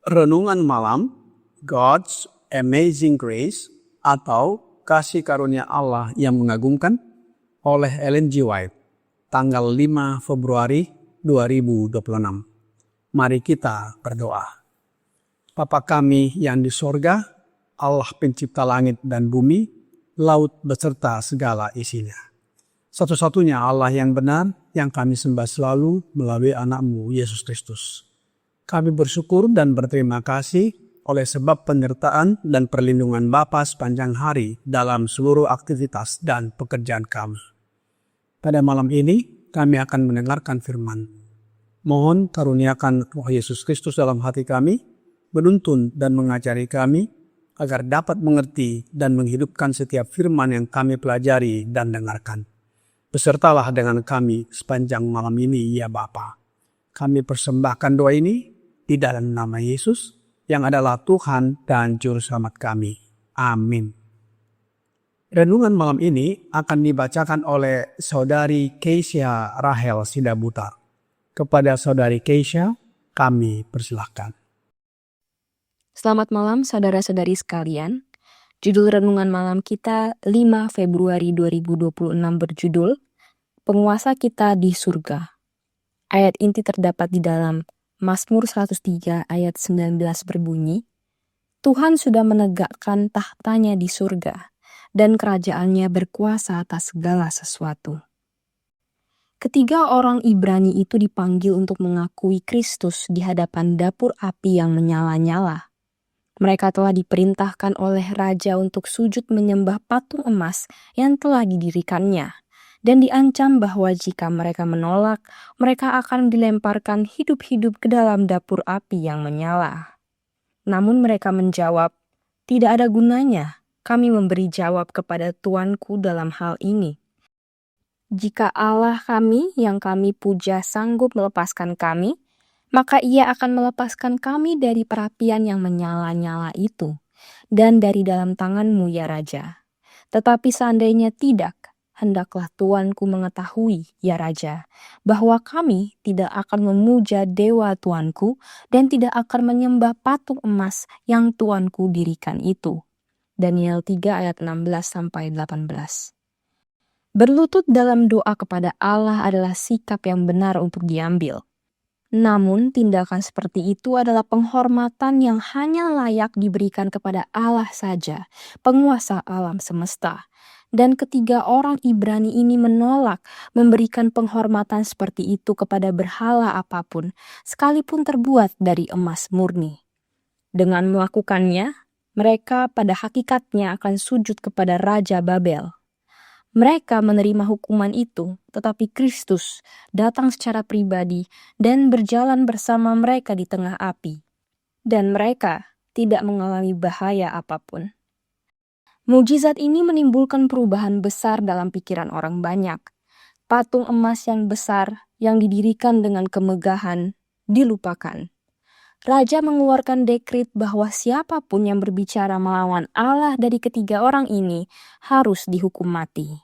Renungan Malam, God's Amazing Grace atau Kasih Karunia Allah yang Mengagumkan oleh Ellen G. White, tanggal 5 Februari 2026. Mari kita berdoa. Bapa kami yang di sorga, Allah pencipta langit dan bumi, laut beserta segala isinya. Satu-satunya Allah yang benar yang kami sembah selalu melalui anak-Mu Yesus Kristus. Kami bersyukur dan berterima kasih oleh sebab penyertaan dan perlindungan Bapa sepanjang hari dalam seluruh aktivitas dan pekerjaan kami. Pada malam ini kami akan mendengarkan firman. Mohon karuniakan Roh Yesus Kristus dalam hati kami, menuntun dan mengajari kami agar dapat mengerti dan menghidupkan setiap firman yang kami pelajari dan dengarkan. Besertalah dengan kami sepanjang malam ini ya Bapa. Kami persembahkan doa ini di dalam nama Yesus yang adalah Tuhan dan Juru Selamat kami. Amin. Renungan malam ini akan dibacakan oleh Saudari Keisha Rahel Sidabutar. Kepada Saudari Keisha, kami persilahkan. Selamat malam saudara-saudari sekalian. Judul renungan malam kita 5 Februari 2026 berjudul Penguasa Kita di Surga. Ayat inti terdapat di dalam Mazmur 103 ayat 19 berbunyi, Tuhan sudah menegakkan tahtanya di surga, dan kerajaannya berkuasa atas segala sesuatu. Ketiga orang Ibrani itu dipanggil untuk mengakui Kristus di hadapan dapur api yang menyala-nyala. Mereka telah diperintahkan oleh Raja untuk sujud menyembah patung emas yang telah didirikannya. Dan diancam bahwa jika mereka menolak, mereka akan dilemparkan hidup-hidup ke dalam dapur api yang menyala. Namun mereka menjawab, tidak ada gunanya kami memberi jawab kepada Tuanku dalam hal ini. Jika Allah kami yang kami puja sanggup melepaskan kami, maka Ia akan melepaskan kami dari perapian yang menyala-nyala itu, dan dari dalam tangan-Mu ya Raja. Tetapi seandainya tidak, hendaklah Tuanku mengetahui, ya Raja, bahwa kami tidak akan memuja dewa Tuanku dan tidak akan menyembah patung emas yang Tuanku dirikan itu. Daniel 3 ayat 16-18. Berlutut dalam doa kepada Allah adalah sikap yang benar untuk diambil. Namun tindakan seperti itu adalah penghormatan yang hanya layak diberikan kepada Allah saja, penguasa alam semesta. Dan ketiga orang Ibrani ini menolak memberikan penghormatan seperti itu kepada berhala apapun, sekalipun terbuat dari emas murni. Dengan melakukannya, mereka pada hakikatnya akan sujud kepada Raja Babel. Mereka menerima hukuman itu, tetapi Kristus datang secara pribadi dan berjalan bersama mereka di tengah api. Dan mereka tidak mengalami bahaya apapun. Mukjizat ini menimbulkan perubahan besar dalam pikiran orang banyak. Patung emas yang besar yang didirikan dengan kemegahan dilupakan. Raja mengeluarkan dekret bahwa siapapun yang berbicara melawan Allah dari ketiga orang ini harus dihukum mati.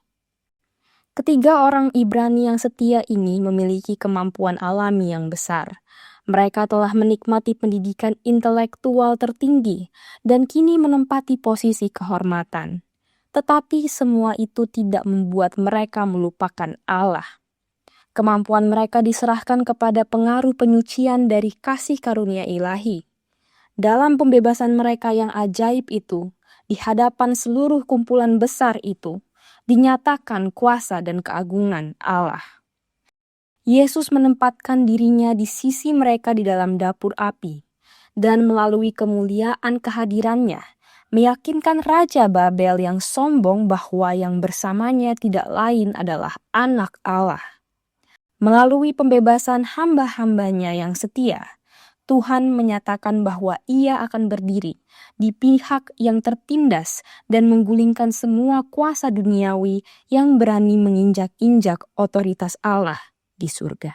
Ketiga orang Ibrani yang setia ini memiliki kemampuan alami yang besar. Mereka telah menikmati pendidikan intelektual tertinggi dan kini menempati posisi kehormatan. Tetapi semua itu tidak membuat mereka melupakan Allah. Kemampuan mereka diserahkan kepada pengaruh penyucian dari kasih karunia ilahi. Dalam pembebasan mereka yang ajaib itu, di hadapan seluruh kumpulan besar itu, dinyatakan kuasa dan keagungan Allah. Yesus menempatkan dirinya di sisi mereka di dalam dapur api, dan melalui kemuliaan kehadirannya, meyakinkan Raja Babel yang sombong bahwa yang bersamanya tidak lain adalah anak Allah. Melalui pembebasan hamba-hambanya yang setia, Tuhan menyatakan bahwa Ia akan berdiri di pihak yang tertindas dan menggulingkan semua kuasa duniawi yang berani menginjak-injak otoritas Allah di surga.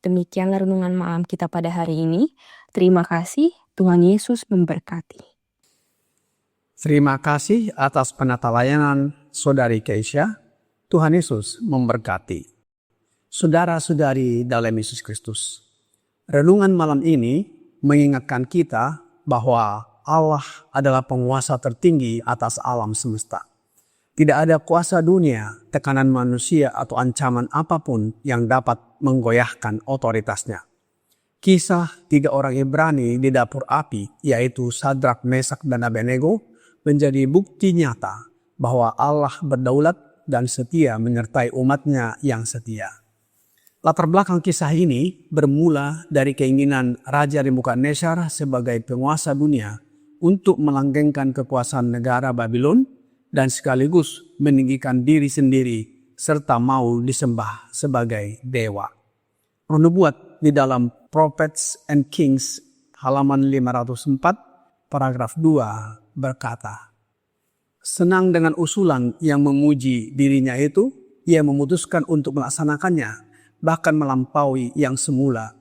Demikianlah renungan malam kita pada hari ini. Terima kasih, Tuhan Yesus memberkati. Terima kasih atas penata layanan Saudari Keisha. Tuhan Yesus memberkati. Saudara-saudari dalam Yesus Kristus, renungan malam ini mengingatkan kita bahwa Allah adalah penguasa tertinggi atas alam semesta. Tidak ada kuasa dunia, tekanan manusia atau ancaman apapun yang dapat menggoyahkan otoritasnya. Kisah 3 orang Ibrani di dapur api, yaitu Sadrak, Mesak, dan Abednego, menjadi bukti nyata bahwa Allah berdaulat dan setia menyertai umatnya yang setia. Latar belakang kisah ini bermula dari keinginan Raja Nebukadnezar sebagai penguasa dunia untuk melanggengkan kekuasaan negara Babylon dan sekaligus meninggikan diri sendiri serta mau disembah sebagai dewa. Nubuat di dalam Prophets and Kings halaman 504 paragraf 2 berkata, senang dengan usulan yang memuji dirinya itu, ia memutuskan untuk melaksanakannya, bahkan melampaui yang semula.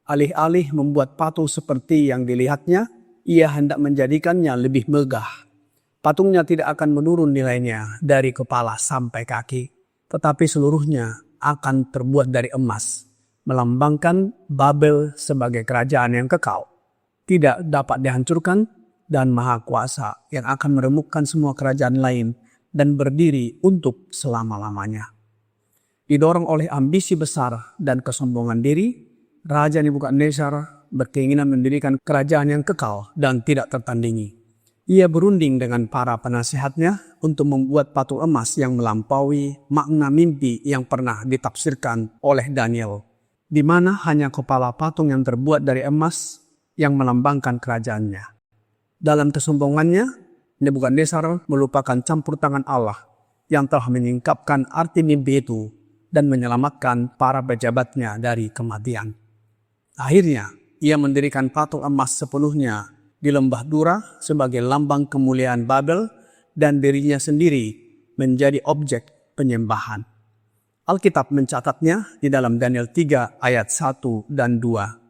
Alih-alih membuat patung seperti yang dilihatnya, ia hendak menjadikannya lebih megah. Patungnya tidak akan menurun nilainya dari kepala sampai kaki, tetapi seluruhnya akan terbuat dari emas, melambangkan Babel sebagai kerajaan yang kekal, tidak dapat dihancurkan, dan maha kuasa yang akan meremukkan semua kerajaan lain dan berdiri untuk selama-lamanya. Didorong oleh ambisi besar dan kesombongan diri, Raja Nebukadnezar berkeinginan mendirikan kerajaan yang kekal dan tidak tertandingi. Ia berunding dengan para penasihatnya untuk membuat patung emas yang melampaui makna mimpi yang pernah ditafsirkan oleh Daniel, di mana hanya kepala patung yang terbuat dari emas yang melambangkan kerajaannya. Dalam kesombongannya, Nebukadnezar melupakan campur tangan Allah yang telah menyingkapkan arti mimpi itu dan menyelamatkan para pejabatnya dari kematian. Akhirnya, ia mendirikan patung emas sepenuhnya di lembah Dura sebagai lambang kemuliaan Babel dan dirinya sendiri menjadi objek penyembahan. Alkitab mencatatnya di dalam Daniel 3 ayat 1 dan 2.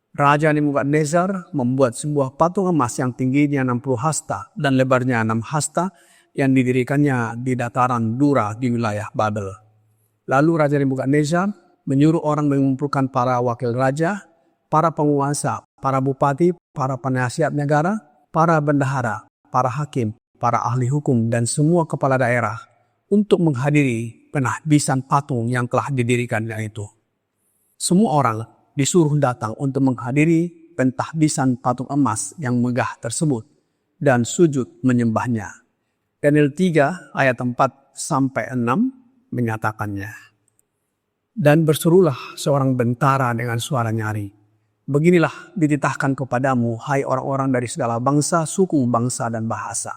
Raja Nebukadnezar membuat sebuah patung emas yang tingginya 60 hasta dan lebarnya 6 hasta yang didirikannya di dataran Dura di wilayah Babel. Lalu Raja Nebukadnezar menyuruh orang mengumpulkan para wakil raja, para penguasa, para bupati, para penasihat negara, para bendahara, para hakim, para ahli hukum, dan semua kepala daerah untuk menghadiri penahbisan patung yang telah didirikannya itu. Semua orang disuruh datang untuk menghadiri pentahbisan patung emas yang megah tersebut dan sujud menyembahnya. Daniel 3 ayat 4-6 menyatakannya. Dan berserulah seorang bentara dengan suara nyaring. Beginilah dititahkan kepadamu, hai orang-orang dari segala bangsa, suku, bangsa, dan bahasa.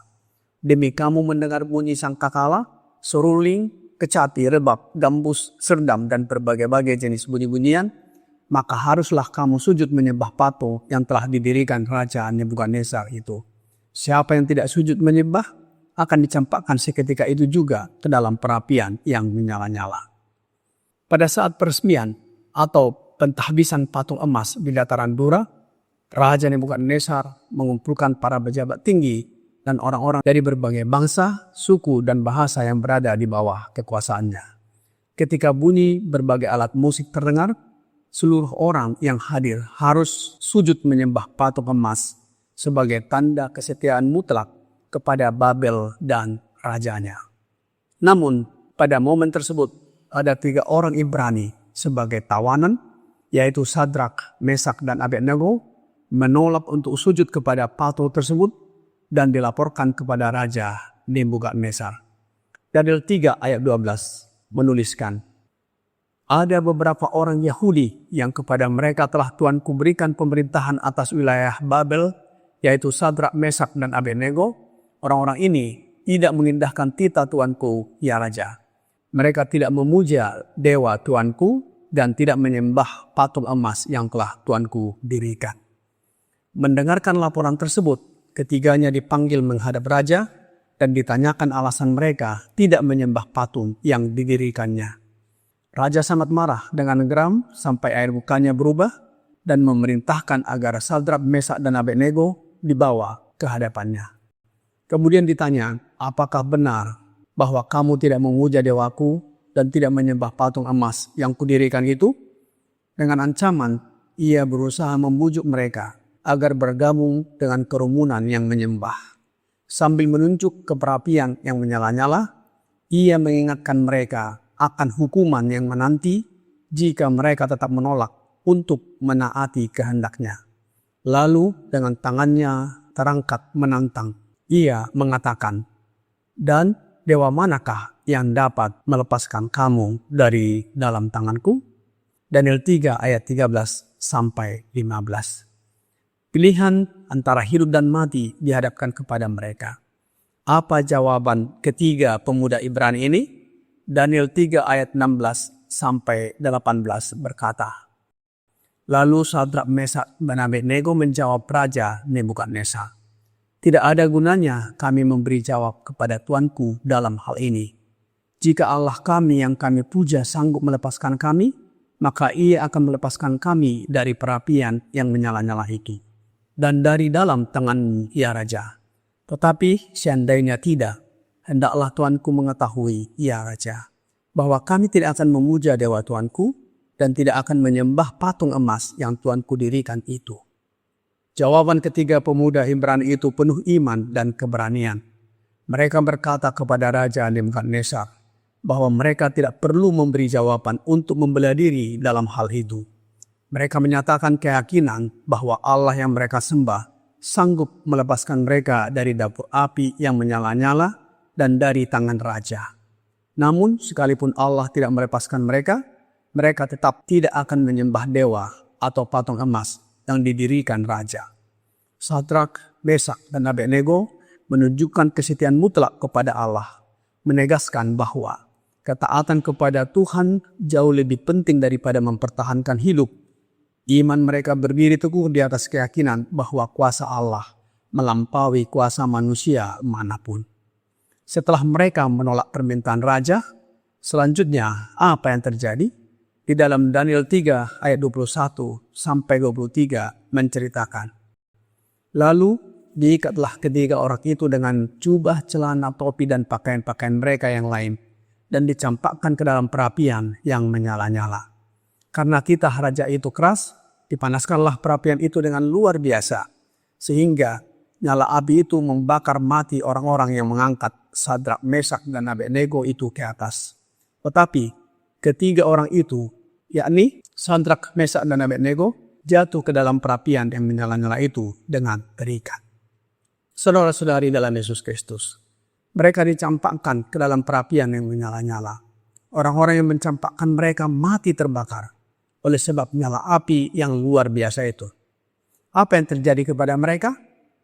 Demi kamu mendengar bunyi sangkakala, seruling, kecapi, rebab, gambus, serdam, dan berbagai-bagai jenis bunyi-bunyian, maka haruslah kamu sujud menyembah patung yang telah didirikan Raja Nebukadnezar itu. Siapa yang tidak sujud menyembah, akan dicampakkan seketika itu juga ke dalam perapian yang menyala-nyala. Pada saat peresmian atau pentahbisan patung emas di dataran Dura, Raja Nebukadnezar mengumpulkan para pejabat tinggi dan orang-orang dari berbagai bangsa, suku, dan bahasa yang berada di bawah kekuasaannya. Ketika bunyi berbagai alat musik terdengar, seluruh orang yang hadir harus sujud menyembah patung emas sebagai tanda kesetiaan mutlak kepada Babel dan rajanya. Namun, pada momen tersebut, ada 3 orang Ibrani sebagai tawanan, yaitu Sadrak, Mesak, dan Abednego, menolak untuk sujud kepada patung tersebut dan dilaporkan kepada Raja Nebukadnezar. Daniel 3 ayat 12 menuliskan, ada beberapa orang Yahudi yang kepada mereka telah Tuanku berikan pemerintahan atas wilayah Babel, yaitu Sadrak, Mesak, dan Abednego. Orang-orang ini tidak mengindahkan titah Tuanku, ya Raja. Mereka tidak memuja dewa Tuanku, dan tidak menyembah patung emas yang telah Tuanku dirikan. Mendengarkan laporan tersebut, ketiganya dipanggil menghadap raja dan ditanyakan alasan mereka tidak menyembah patung yang didirikannya. Raja sangat marah dengan geram sampai air mukanya berubah dan memerintahkan agar Sadrak, Mesak, dan Abednego dibawa ke hadapannya. Kemudian ditanya, apakah benar bahwa kamu tidak memuja dewaku dan tidak menyembah patung emas yang kudirikan itu? Dengan ancaman, ia berusaha membujuk mereka agar bergabung dengan kerumunan yang menyembah. Sambil menunjuk ke perapian yang menyala-nyala, ia mengingatkan mereka akan hukuman yang menanti jika mereka tetap menolak untuk menaati kehendaknya. Lalu dengan tangannya terangkat menantang, ia mengatakan, dan dewa manakah yang dapat melepaskan kamu dari dalam tanganku? Daniel 3 ayat 13 sampai 15. Pilihan antara hidup dan mati dihadapkan kepada mereka. Apa jawaban ketiga pemuda Ibrani ini? Daniel 3 ayat 16 sampai 18 berkata, lalu Sadrak, Mesak, dan Abednego menjawab Raja Nebukadnezar, tidak ada gunanya kami memberi jawab kepada Tuanku dalam hal ini. Jika Allah kami yang kami puja sanggup melepaskan kami, maka ia akan melepaskan kami dari perapian yang menyala-nyala itu dan dari dalam tanganmu, ya Raja. Tetapi seandainya tidak, hendaklah Tuanku mengetahui, ya Raja, bahwa kami tidak akan memuja dewa Tuanku dan tidak akan menyembah patung emas yang Tuanku dirikan itu. Jawaban ketiga pemuda Ibrani itu penuh iman dan keberanian. Mereka berkata kepada Raja Nebukadnezar bahwa mereka tidak perlu memberi jawaban untuk membela diri dalam hal itu. Mereka menyatakan keyakinan bahwa Allah yang mereka sembah sanggup melepaskan mereka dari dapur api yang menyala-nyala dan dari tangan raja. Namun sekalipun Allah tidak melepaskan mereka, mereka tetap tidak akan menyembah dewa atau patung emas yang didirikan raja. Sadrak, Mesak, dan Abednego menunjukkan kesetiaan mutlak kepada Allah, menegaskan bahwa ketaatan kepada Tuhan jauh lebih penting daripada mempertahankan hidup. Iman mereka berdiri teguh di atas keyakinan bahwa kuasa Allah melampaui kuasa manusia manapun. Setelah mereka menolak permintaan raja, selanjutnya apa yang terjadi? Di dalam Daniel 3 ayat 21 sampai 23 menceritakan, lalu diikatlah ketiga orang itu dengan jubah, celana, topi, dan pakaian-pakaian mereka yang lain, dan dicampakkan ke dalam perapian yang menyala-nyala. Karena titah raja itu keras, dipanaskanlah perapian itu dengan luar biasa, sehingga nyala api itu membakar mati orang-orang yang mengangkat Sadrak, Mesak, dan Abednego itu ke atas. Tetapi ketiga orang itu, yakni Sadrak, Mesak, dan Abednego, jatuh ke dalam perapian yang menyala-nyala itu dengan terikat. Saudara-saudari dalam Yesus Kristus, mereka dicampakkan ke dalam perapian yang menyala-nyala. Orang-orang yang mencampakkan mereka mati terbakar oleh sebab nyala api yang luar biasa itu. Apa yang terjadi kepada mereka?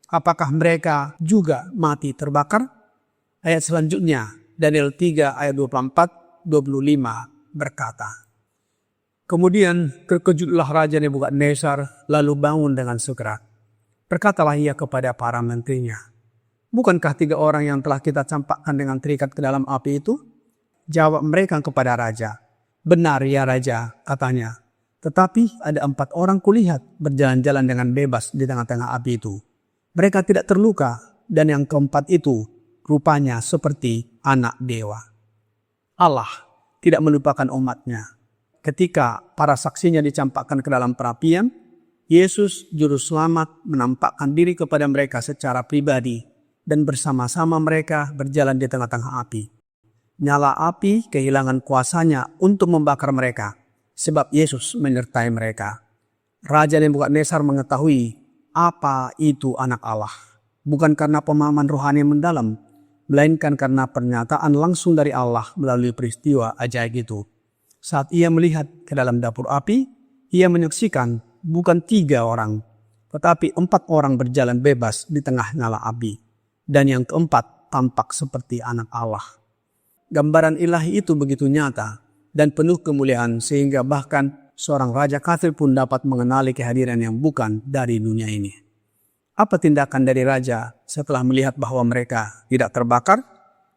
Apakah mereka juga mati terbakar? Ayat selanjutnya, Daniel 3 ayat 24-25 berkata, kemudian terkejutlah Raja Nebukadnezar lalu bangun dengan segera. Berkatalah ia kepada para menterinya, bukankah tiga orang yang telah kita campakkan dengan terikat ke dalam api itu? Jawab mereka kepada Raja, benar ya Raja, katanya. Tetapi ada 4 orang kulihat berjalan-jalan dengan bebas di tengah-tengah api itu. Mereka tidak terluka dan yang keempat itu rupanya seperti anak dewa. Allah tidak melupakan umatnya. Ketika para saksinya dicampakkan ke dalam perapian, Yesus Juru Selamat menampakkan diri kepada mereka secara pribadi dan bersama-sama mereka berjalan di tengah-tengah api. Nyala api kehilangan kuasanya untuk membakar mereka, sebab Yesus menyertai mereka. Raja Nebukadnezar mengetahui apa itu anak Allah, bukan karena pemahaman rohani yang mendalam, melainkan karena pernyataan langsung dari Allah melalui peristiwa ajaib itu. Saat ia melihat ke dalam dapur api, ia menyaksikan bukan 3 orang, tetapi 4 orang berjalan bebas di tengah nyala api, dan yang keempat tampak seperti anak Allah. Gambaran ilahi itu begitu nyata dan penuh kemuliaan sehingga bahkan seorang raja kafir pun dapat mengenali kehadiran yang bukan dari dunia ini. Apa tindakan dari raja setelah melihat bahwa mereka tidak terbakar?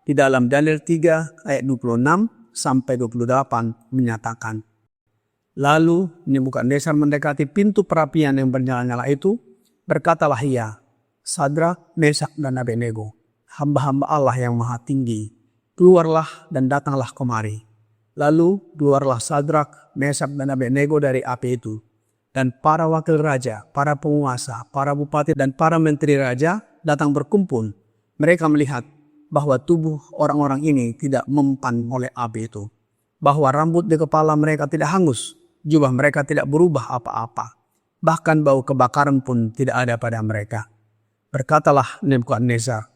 Di dalam Daniel 3 ayat 26 sampai 28 menyatakan, lalu Nebukadnezar mendekati pintu perapian yang bernyala-nyala itu, berkatalah ia, Sadrak, Mesak, dan Abednego, hamba-hamba Allah yang maha tinggi, keluarlah dan datanglah kemari. Lalu keluarlah Sadrak, Mesak, dan Abednego dari api itu. Dan para wakil raja, para penguasa, para bupati, dan para menteri raja datang berkumpul. Mereka melihat bahwa tubuh orang-orang ini tidak mempan oleh api itu. Bahwa rambut di kepala mereka tidak hangus, jubah mereka tidak berubah apa-apa. Bahkan bau kebakaran pun tidak ada pada mereka. Berkatalah Nebukadnezar,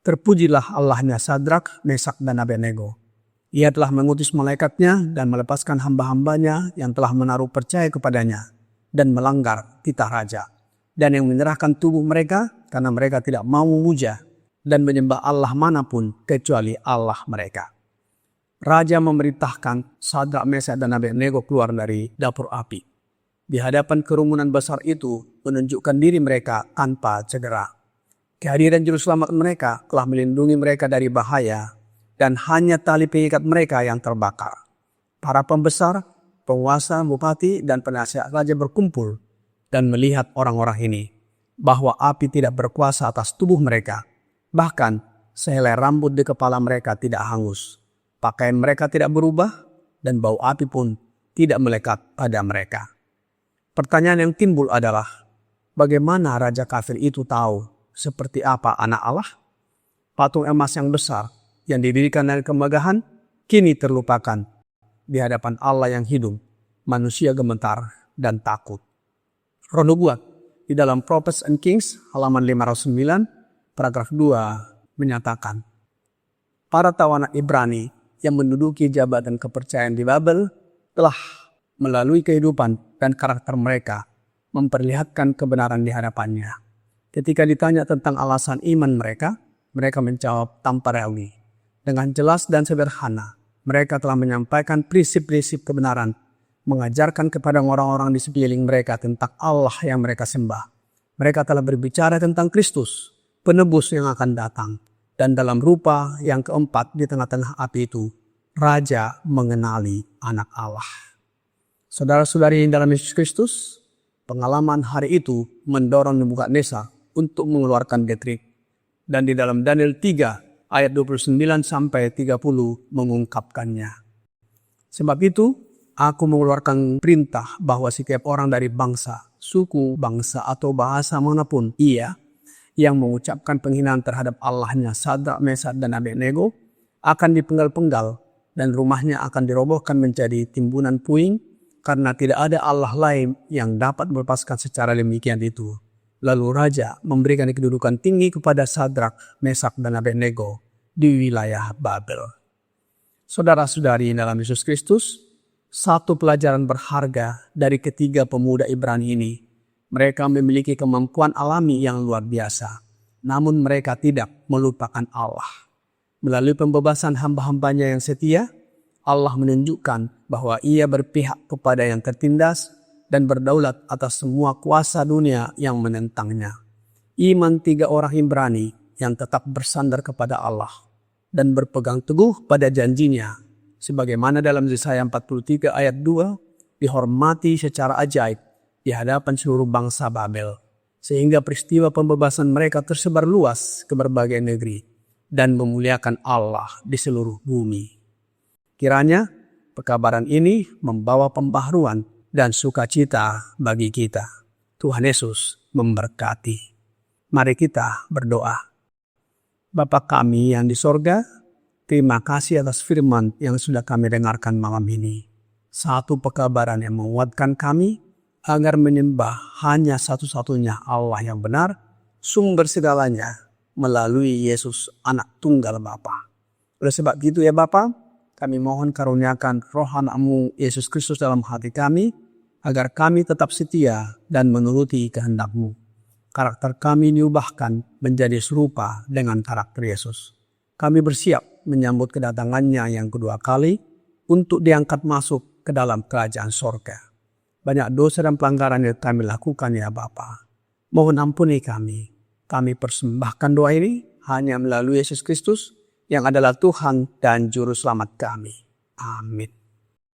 terpujilah Allahnya Sadrak, Mesak, dan Abednego. Ia telah mengutus malaikatnya dan melepaskan hamba-hambanya yang telah menaruh percaya kepadanya dan melanggar titah raja, dan yang menyerahkan tubuh mereka karena mereka tidak mau memuja dan menyembah Allah manapun kecuali Allah mereka. Raja memerintahkan Sadrak, Mesak, dan Abednego keluar dari dapur api. Di hadapan kerumunan besar itu menunjukkan diri mereka tanpa cedera. Kehadiran juru selamat mereka telah melindungi mereka dari bahaya dan hanya tali pengikat mereka yang terbakar. Para pembesar, penguasa, bupati, dan penasihat raja berkumpul dan melihat orang-orang ini bahwa api tidak berkuasa atas tubuh mereka. Bahkan sehelai rambut di kepala mereka tidak hangus. Pakaian mereka tidak berubah dan bau api pun tidak melekat pada mereka. Pertanyaan yang timbul adalah, bagaimana raja kafir itu tahu seperti apa anak Allah? Patung emas yang besar yang didirikan dari kemegahan kini terlupakan. Di hadapan Allah yang hidup, manusia gemetar dan takut. Ronubuat di dalam Prophets and Kings halaman 509 paragraf 2 menyatakan, para tawanan Ibrani yang menduduki jabatan kepercayaan di Babel telah melalui kehidupan dan karakter mereka memperlihatkan kebenaran di hadapannya. Ketika ditanya tentang alasan iman mereka, mereka menjawab tanpa ragu. Dengan jelas dan sederhana, mereka telah menyampaikan prinsip-prinsip kebenaran, mengajarkan kepada orang-orang di sekeliling mereka tentang Allah yang mereka sembah. Mereka telah berbicara tentang Kristus, penebus yang akan datang. Dan dalam rupa yang keempat di tengah-tengah api itu, Raja mengenali anak Allah. Saudara-saudari dalam Yesus Kristus, pengalaman hari itu mendorong Nebukadnezar untuk mengeluarkan getrik. Dan di dalam Daniel 3, ayat 29 sampai 30 mengungkapkannya. Sebab itu, aku mengeluarkan perintah bahwa setiap orang dari bangsa, suku, bangsa, atau bahasa manapun ia yang mengucapkan penghinaan terhadap Allahnya Sadrak, Mesak, dan Abednego akan dipenggal-penggal dan rumahnya akan dirobohkan menjadi timbunan puing karena tidak ada Allah lain yang dapat melepaskan secara demikian itu. Lalu Raja memberikan kedudukan tinggi kepada Sadrak, Mesak, dan Abednego di wilayah Babel. Saudara-saudari dalam Yesus Kristus, satu pelajaran berharga dari ketiga pemuda Ibrani ini. Mereka memiliki kemampuan alami yang luar biasa, namun mereka tidak melupakan Allah. Melalui pembebasan hamba-hambanya yang setia, Allah menunjukkan bahwa ia berpihak kepada yang tertindas dan berdaulat atas semua kuasa dunia yang menentangnya. Iman tiga orang Ibrani yang tetap bersandar kepada Allah dan berpegang teguh pada janjinya, sebagaimana dalam Yesaya 43 ayat 2, dihormati secara ajaib di hadapan seluruh bangsa Babel, sehingga peristiwa pembebasan mereka tersebar luas ke berbagai negeri dan memuliakan Allah di seluruh bumi. Kiranya pekabaran ini membawa pembaharuan dan sukacita bagi kita. Tuhan Yesus memberkati. Mari kita berdoa. Bapa kami yang di sorga, terima kasih atas firman yang sudah kami dengarkan malam ini. Satu pekabaran yang menguatkan kami agar menyembah hanya satu-satunya Allah yang benar, sumber segalanya melalui Yesus anak tunggal Bapa. Oleh sebab itu ya Bapa, kami mohon karuniakan roh anak-Mu Yesus Kristus dalam hati kami, agar kami tetap setia dan menuruti kehendak-Mu. Karakter kami diubahkan menjadi serupa dengan karakter Yesus. Kami bersiap menyambut kedatangannya yang kedua kali untuk diangkat masuk ke dalam kerajaan sorga. Banyak dosa dan pelanggaran yang kami lakukan ya Bapa. Mohon ampuni kami. Kami persembahkan doa ini hanya melalui Yesus Kristus yang adalah Tuhan dan Juru Selamat kami. Amin.